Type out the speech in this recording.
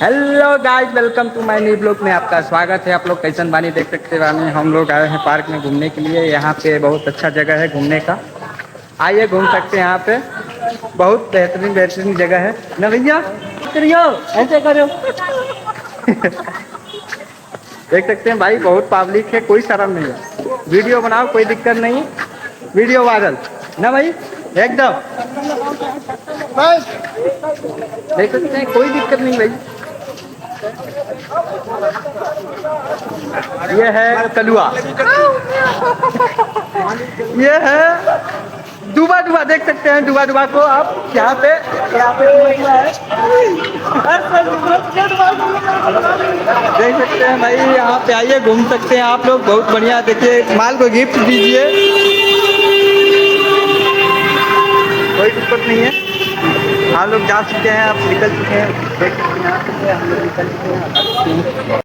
Hello guys, welcome to my new blog में आपका स्वागत है। आप लोग कैसन बानी देख सकते बानी। हम लोग आए हैं पार्क में घूमने के लिए। यहाँ पे बहुत अच्छा जगह है घूमने का। आइए घूम सकते हैं। यहाँ पे बहुत बेहतरीन बेहतरीन जगह है ना भैया। करियो ऐसे करो। देख सकते हैं भाई, बहुत पब्लिक है, कोई शर्म नहीं है। वीडियो बनाओ, कोई दिक्कत नहीं। वीडियो वायरल ना भाई, एकदम देख सकते हैं, कोई दिक्कत नहीं भाई। ये है कलुआ। ये है डूबा डूबा। देख सकते हैं डूबा डूबा को आप। यहाँ पे डूबा है। देख सकते हैं भाई, यहाँ पे आइए घूम सकते हैं आप लोग। बहुत बढ़िया। देखिए, माल को गिफ्ट दीजिए, कोई दिक्कत नहीं है। हम लोग जा चुके हैं, आप निकल चुके हैं। देख सकते हैं यहाँ से हम लोग निकल चुके हैं।